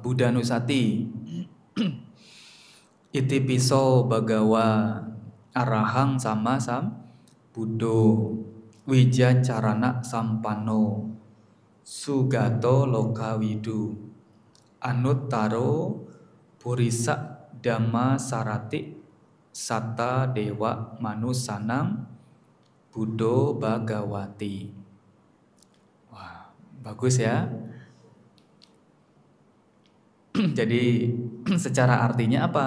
Buddhanusati iti piso bagawa arahang sama sam Buddho wijacarana sampano sugato lokawidu anuttaro purisa dhamma sarati satta dewa manusanam Buddho Bhagawati. Wah, bagus ya. Jadi secara artinya apa?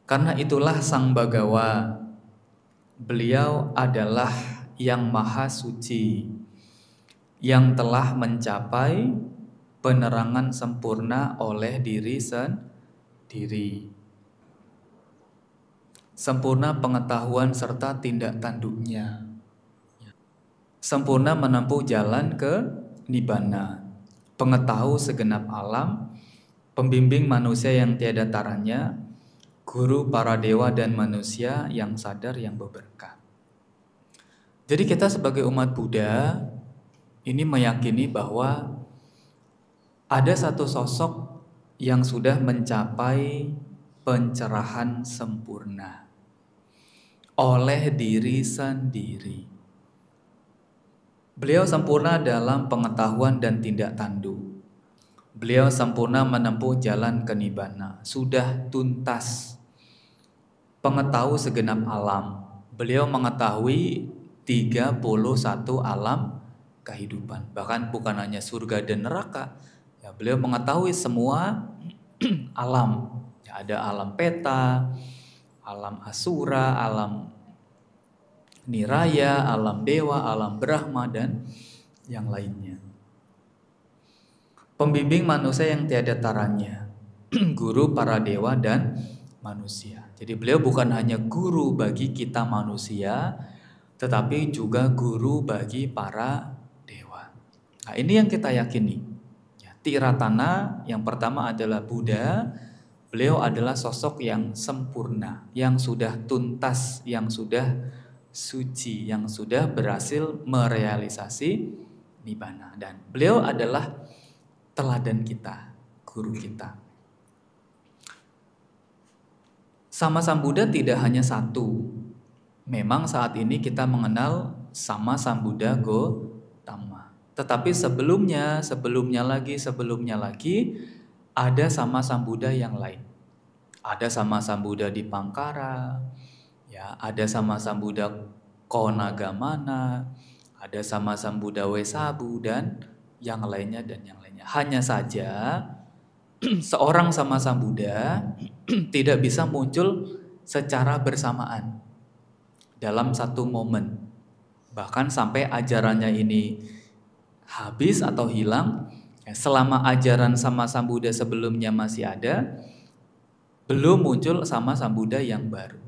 Karena itulah Sang Bagawa, beliau adalah yang maha suci, yang telah mencapai penerangan sempurna oleh diri sendiri, sempurna pengetahuan serta tindak tanduknya, sempurna menempuh jalan ke Nibbana, pengetahu segenap alam, pembimbing manusia yang tiada taranya, guru para dewa dan manusia yang sadar yang berberkah. Jadi kita sebagai umat Buddha ini meyakini bahwa ada satu sosok yang sudah mencapai pencerahan sempurna oleh diri sendiri. Beliau sempurna dalam pengetahuan dan tindak tanduk. Beliau sempurna menempuh jalan ke Nibbana, sudah tuntas pengetahu segenap alam. Beliau mengetahui 31 alam kehidupan, bahkan bukan hanya surga dan neraka. Ya, beliau mengetahui semua alam. Ya, ada alam peta, alam asura, alam niraya, alam dewa, alam Brahma dan yang lainnya. Pembimbing manusia yang tiada taranya, guru para dewa dan manusia. Jadi beliau bukan hanya guru bagi kita manusia, tetapi juga guru bagi para dewa. Nah, ini yang kita yakini. Ya, Tiratana yang pertama adalah Buddha. Beliau adalah sosok yang sempurna, yang sudah tuntas, yang sudah suci, yang sudah berhasil merealisasi Nibbana. Dan beliau adalah teladan kita, guru kita. Sama Sang Buddha tidak hanya satu. Memang saat ini kita mengenal sama Sang Buddha Gautama. Tetapi sebelumnya lagi ada sama Sang Buddha yang lain. Ada sama Sang Buddha di Pangkara, ya, ada sama Sang Buddha Konagamana, ada sama Sang Buddha Wesabu dan yang lainnya. Hanya saja seorang sama Sang Buddha tidak bisa muncul secara bersamaan dalam satu momen. Bahkan sampai ajarannya ini habis atau hilang, selama ajaran sama Sang Buddha sebelumnya masih ada, belum muncul sama Sang Buddha yang baru.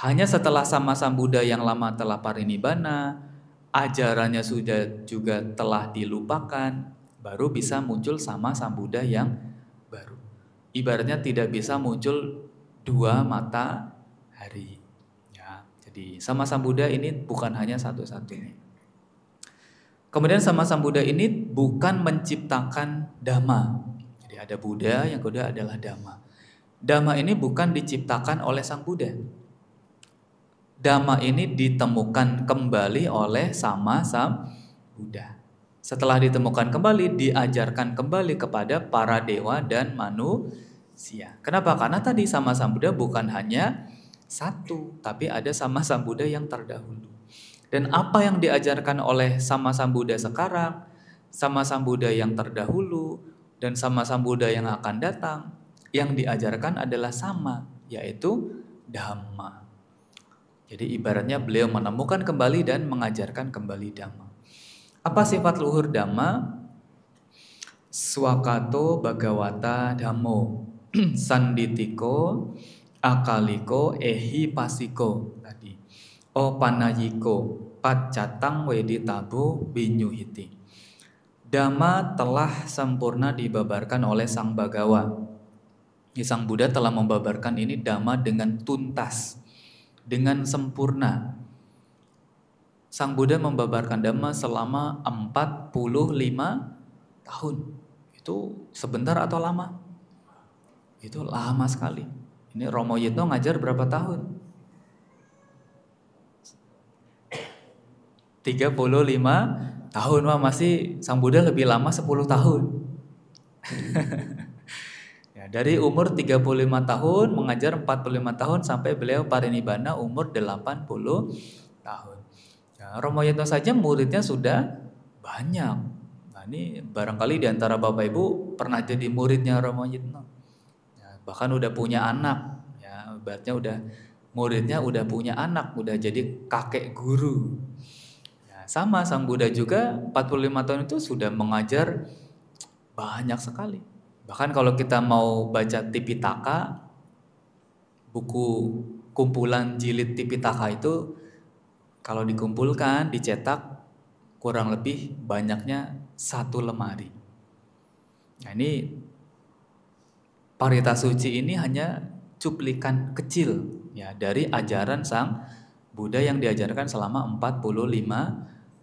Hanya setelah sama Sang Buddha yang lama telah parinibbana, ajarannya sudah juga telah dilupakan, baru bisa muncul sama Sang Buddha yang baru. Ibaratnya tidak bisa muncul dua matahari. Ya, jadi sama Sang Buddha ini bukan hanya satu-satunya. Kemudian sama Sang Buddha ini bukan menciptakan Dhamma. Jadi ada Buddha, yang kedua adalah Dhamma. Dhamma ini bukan diciptakan oleh Sang Buddha. Dhamma ini ditemukan kembali oleh sama Sang Buddha. Setelah ditemukan kembali, diajarkan kembali kepada para dewa dan manusia. Kenapa? Karena tadi sama Sang Buddha bukan hanya satu, tapi ada sama Sang Buddha yang terdahulu. Dan apa yang diajarkan oleh sama Sang Buddha sekarang, sama Sang Buddha yang terdahulu, dan sama Sang Buddha yang akan datang, yang diajarkan adalah sama, yaitu Dhamma. Jadi ibaratnya beliau menemukan kembali dan mengajarkan kembali Dhamma. Apa sifat luhur Dhamma? Swakato Bhagawata Dhammo Sanditiko Akaliko Ehi Pasiko tadi. O Panayiko Pacatang Weditabo Binyuhiti. Dhamma telah sempurna dibabarkan oleh Sang Bagawa. Sang Buddha telah membabarkan ini Dhamma dengan tuntas, dengan sempurna. Sang Buddha membabarkan Dhamma selama 45 tahun. Itu sebentar atau lama? Itu lama sekali. Ini Romo Yitno ngajar berapa tahun? 35 tahun. Wah, masih Sang Buddha lebih lama 10 tahun. Ya, dari umur 35 tahun mengajar 45 tahun sampai beliau parinibbana umur 80 tahun. Ya, Romo Yitno saja muridnya sudah banyak. Nah, ini barangkali di antara Bapak Ibu pernah jadi muridnya Romo Yitno. Ya, bahkan udah punya anak. Ya, ibaratnya udah muridnya udah punya anak, udah jadi kakek guru. Ya, sama Sang Buddha juga 45 tahun itu sudah mengajar banyak sekali. Bahkan kalau kita mau baca Tipitaka, buku kumpulan jilid Tipitaka itu kalau dikumpulkan, dicetak kurang lebih banyaknya 1 lemari. Nah, ini Parita Suci ini hanya cuplikan kecil ya dari ajaran Sang Buddha yang diajarkan selama 45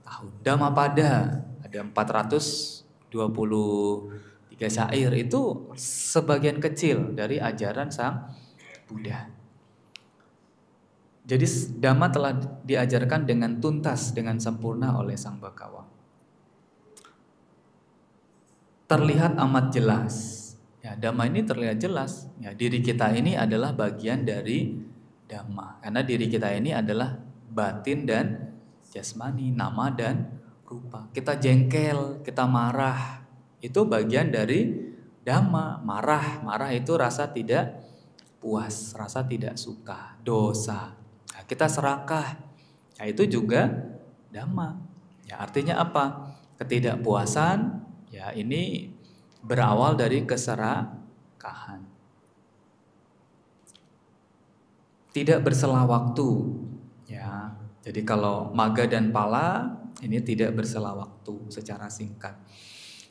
tahun. Dhammapada ada 423 syair, itu sebagian kecil dari ajaran Sang Buddha. Jadi Dhamma telah diajarkan dengan tuntas, dengan sempurna oleh Sang Bhagawa. Terlihat amat jelas. Ya, Dhamma ini terlihat jelas. Ya, diri kita ini adalah bagian dari Dhamma. Karena diri kita ini adalah batin dan jasmani, nama dan rupa. Kita jengkel, kita marah, itu bagian dari Dhamma. Marah itu rasa tidak puas, rasa tidak suka, dosa. Nah, kita serakah, nah, itu juga Dhamma. Ya, artinya apa? Ketidakpuasan, ya ini berawal dari keserakahan. Tidak bersela waktu, ya. Jadi kalau maga dan pala ini tidak bersela waktu secara singkat.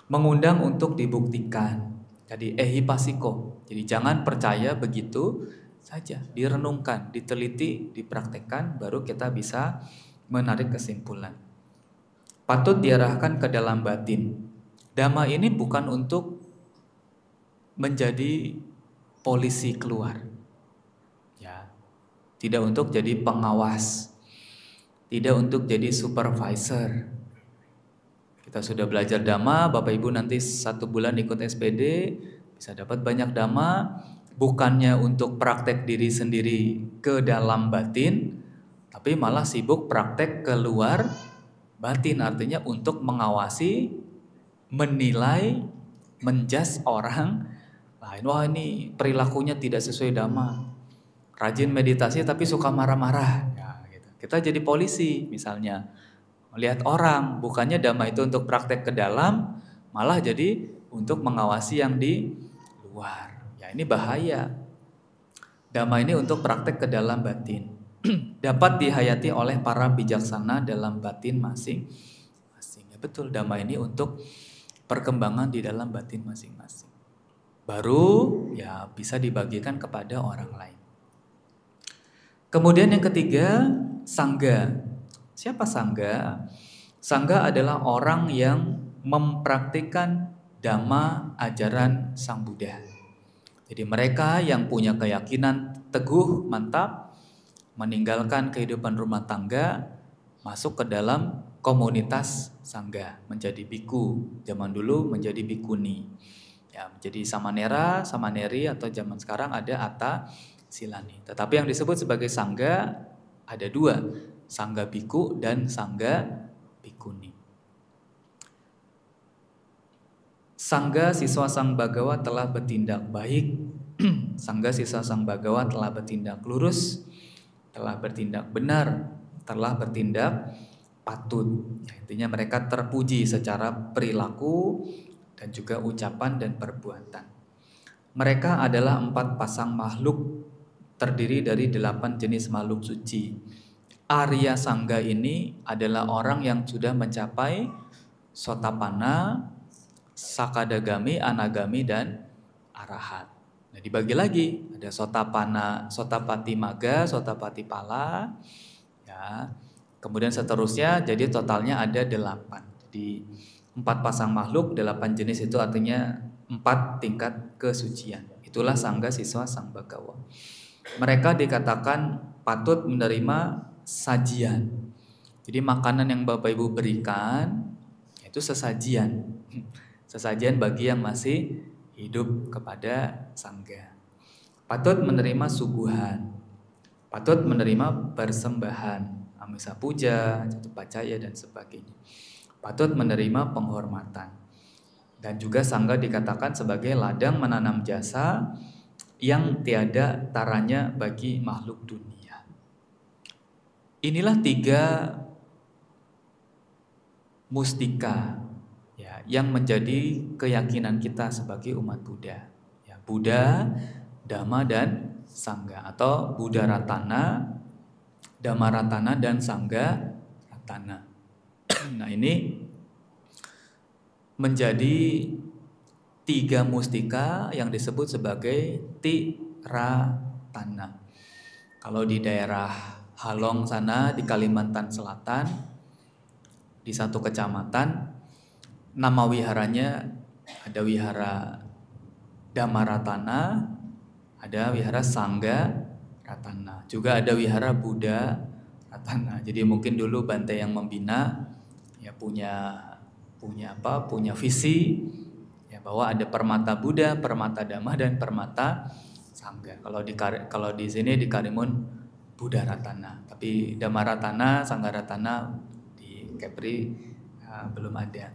Mengundang untuk dibuktikan. Jadi ehipasiko. Jadi jangan percaya begitu saja, direnungkan, diteliti, dipraktekkan, baru kita bisa menarik kesimpulan. Patut diarahkan ke dalam batin. Dhamma ini bukan untuk menjadi polisi keluar. Ya. Tidak untuk jadi pengawas. Tidak untuk jadi supervisor. Kita sudah belajar Dhamma, Bapak Ibu nanti 1 bulan ikut SPD, bisa dapat banyak Dhamma, bukannya untuk praktek diri sendiri ke dalam batin, tapi malah sibuk praktek keluar batin, artinya untuk mengawasi, menilai, menjudge orang lain. Wah, ini perilakunya tidak sesuai Dhamma, rajin meditasi tapi suka marah-marah. Ya, gitu. Kita jadi polisi misalnya. Melihat orang, bukannya Dhamma itu untuk praktek ke dalam, malah jadi untuk mengawasi yang di luar. Ya, ini bahaya. Dhamma ini untuk praktek ke dalam batin. Dapat dihayati oleh para bijaksana dalam batin masing-masing. Ya, betul, Dhamma ini untuk perkembangan di dalam batin masing-masing. Baru ya bisa dibagikan kepada orang lain. Kemudian yang ketiga, Sangga. Siapa Sangga? Sangga adalah orang yang mempraktikkan Dhamma ajaran Sang Buddha. Jadi mereka yang punya keyakinan teguh, mantap, meninggalkan kehidupan rumah tangga, masuk ke dalam komunitas Sangga, menjadi biku. Zaman dulu menjadi bikuni. Ya, menjadi samanera, samaneri, atau zaman sekarang ada atta silani. Tetapi yang disebut sebagai Sangga ada 2. Sangga biku dan Sangga bikuni. Sangga siswa Sang Bhagawa telah bertindak baik. Sangga siswa Sang Bhagawa telah bertindak lurus, telah bertindak benar, telah bertindak patut. Ya, intinya mereka terpuji secara perilaku dan juga ucapan dan perbuatan. Mereka adalah 4 pasang makhluk, terdiri dari 8 jenis makhluk suci. Arya Sangga ini adalah orang yang sudah mencapai Sotapanna, Sakadagami, Anagami, dan Arahat. Nah, dibagi lagi, ada Sotapanna, Sotapati Maga, Sotapati Pala, ya. Kemudian seterusnya, jadi totalnya ada 8. Jadi 4 pasang makhluk, 8 jenis itu artinya 4 tingkat kesucian. Itulah Sangga Siswa Sang Bagawa. Mereka dikatakan patut menerima sajian. Jadi makanan yang Bapak Ibu berikan itu sesajian. Sesajian bagi yang masih hidup kepada Sangga. Patut menerima suguhan. Patut menerima persembahan, amisa puja, jatuh pacaya dan sebagainya. Patut menerima penghormatan. Dan juga Sangga dikatakan sebagai ladang menanam jasa yang tiada taranya bagi makhluk dunia. Inilah 3 mustika ya, yang menjadi keyakinan kita sebagai umat Buddha. Ya, Buddha, Dhamma dan Sangga, atau Buddha Ratana, Dhamma Ratana dan Sangga Ratana. Nah, ini menjadi 3 mustika yang disebut sebagai Tiratana. Kalau di daerah Halong sana di Kalimantan Selatan, di satu kecamatan, nama wiharanya ada wihara Dhamma Ratana, ada wihara Sangga Ratana, juga ada wihara Buddha Ratana. Jadi mungkin dulu Bante yang membina ya punya visi ya, bahwa ada permata Buddha, permata Dhamma dan permata Sangga. Kalau di sini di Karimun Buddha Ratana, tapi Dhamma Ratana, Sangga Ratana di Kepri belum ada.